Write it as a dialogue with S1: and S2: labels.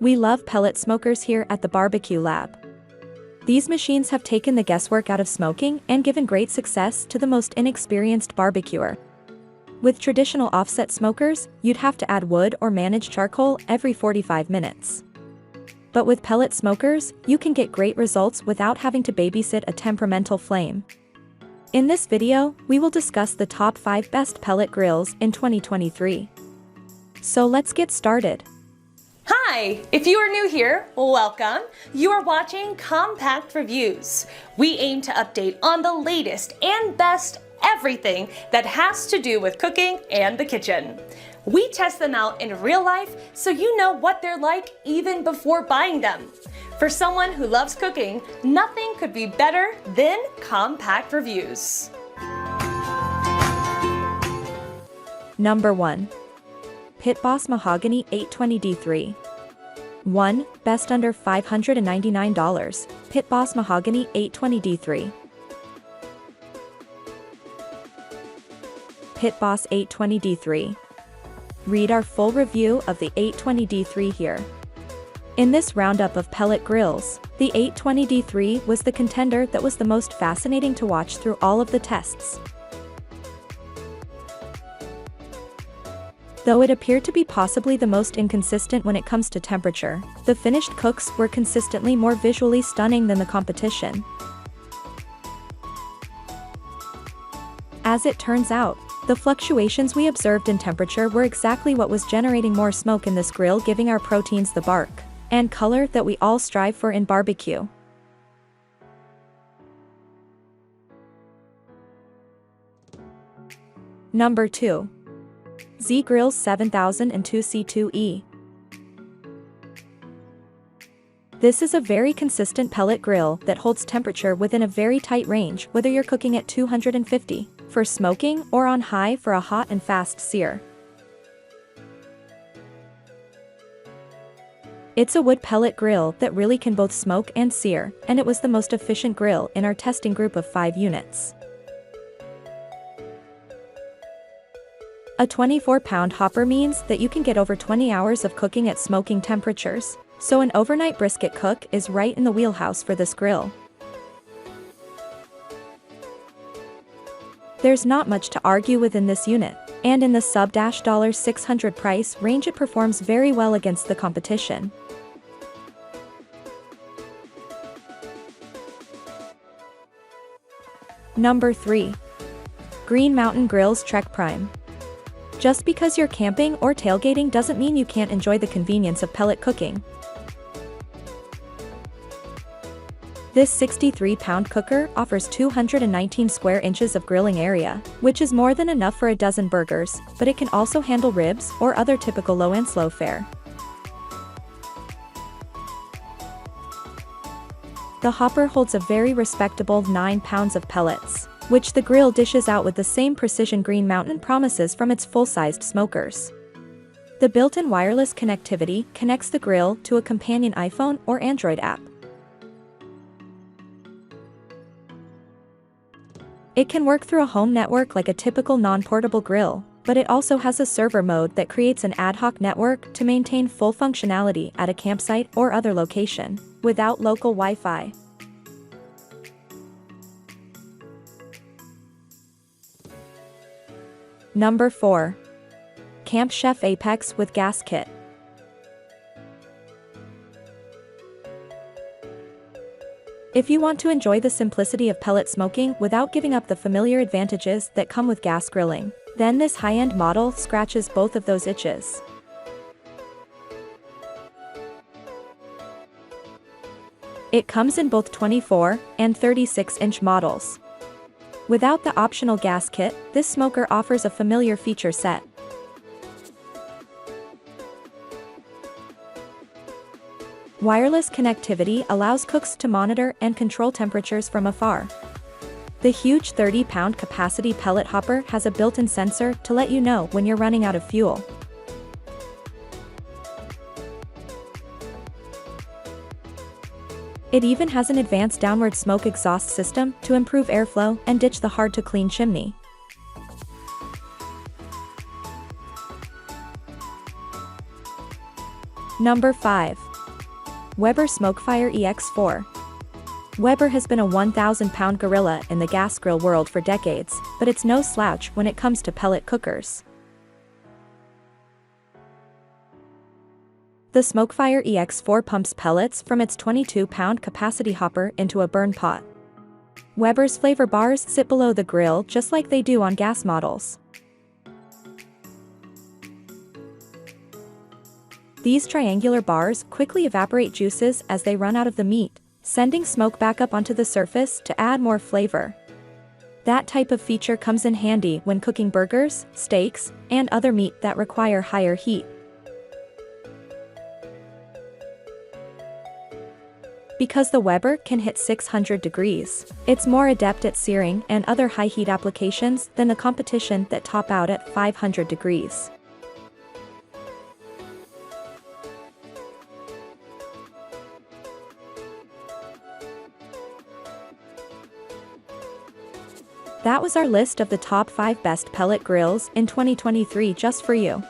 S1: We love pellet smokers here at the Barbecue Lab. These machines have taken the guesswork out of smoking and given great success to the most inexperienced barbecuer. With traditional offset smokers, you'd have to add wood or manage charcoal every 45 minutes. But with pellet smokers, you can get great results without having to babysit a temperamental flame. In this video, we will discuss the top 5 best pellet grills in 2023. So let's get started.
S2: Hi! If you are new here, welcome. You are watching Compact Reviews. We aim to update on the latest and best everything that has to do with cooking and the kitchen. We test them out in real life so you know what they're like even before buying them. For someone who loves cooking, nothing could be better than Compact Reviews.
S1: Number 1. Pit Boss Mahogany 820D3. 1. Best under $599. Pit Boss Mahogany 820D3. Pit Boss 820D3. Read our full review of the 820D3 here. In this roundup of pellet grills, the 820D3 was the contender that was the most fascinating to watch through all of the tests. Though it appeared to be possibly the most inconsistent when it comes to temperature, the finished cooks were consistently more visually stunning than the competition. As it turns out, the fluctuations we observed in temperature were exactly what was generating more smoke in this grill, giving our proteins the bark and color that we all strive for in barbecue. Number 2. Z-Grills 7002C2E. This is a very consistent pellet grill that holds temperature within a very tight range, whether you're cooking at 250 for smoking or on high for a hot and fast sear. It's a wood pellet grill that really can both smoke and sear, and it was the most efficient grill in our testing group of 5 units. A 24-pound hopper means that you can get over 20 hours of cooking at smoking temperatures, so an overnight brisket cook is right in the wheelhouse for this grill. There's not much to argue with in this unit, and in the sub-$600 price range it performs very well against the competition. Number 3. Green Mountain Grills Trek Prime. Just because you're camping or tailgating doesn't mean you can't enjoy the convenience of pellet cooking. This 63-pound cooker offers 219 square inches of grilling area, which is more than enough for a dozen burgers, but it can also handle ribs or other typical low and slow fare. The hopper holds a very respectable 9 pounds of pellets, which the grill dishes out with the same precision Green Mountain promises from its full-sized smokers. The built-in wireless connectivity connects the grill to a companion iPhone or Android app. It can work through a home network like a typical non-portable grill, but it also has a server mode that creates an ad hoc network to maintain full functionality at a campsite or other location, without local Wi-Fi. Number 4. Camp Chef Apex with Gas Kit. If you want to enjoy the simplicity of pellet smoking without giving up the familiar advantages that come with gas grilling, then this high-end model scratches both of those itches. It comes in both 24 and 36-inch models. Without the optional gas kit, this smoker offers a familiar feature set. Wireless connectivity allows cooks to monitor and control temperatures from afar. The huge 30-pound capacity pellet hopper has a built-in sensor to let you know when you're running out of fuel. It even has an advanced downward smoke exhaust system to improve airflow and ditch the hard-to-clean chimney. Number 5. Weber Smokefire EX4. Weber has been a 1,000-pound gorilla in the gas grill world for decades, but it's no slouch when it comes to pellet cookers. The Smokefire EX4 pumps pellets from its 22-pound capacity hopper into a burn pot. Weber's flavor bars sit below the grill just like they do on gas models. These triangular bars quickly evaporate juices as they run out of the meat, sending smoke back up onto the surface to add more flavor. That type of feature comes in handy when cooking burgers, steaks, and other meat that require higher heat. Because the Weber can hit 600 degrees, it's more adept at searing and other high heat applications than the competition that top out at 500 degrees. That was our list of the top 5 best pellet grills in 2023 just for you.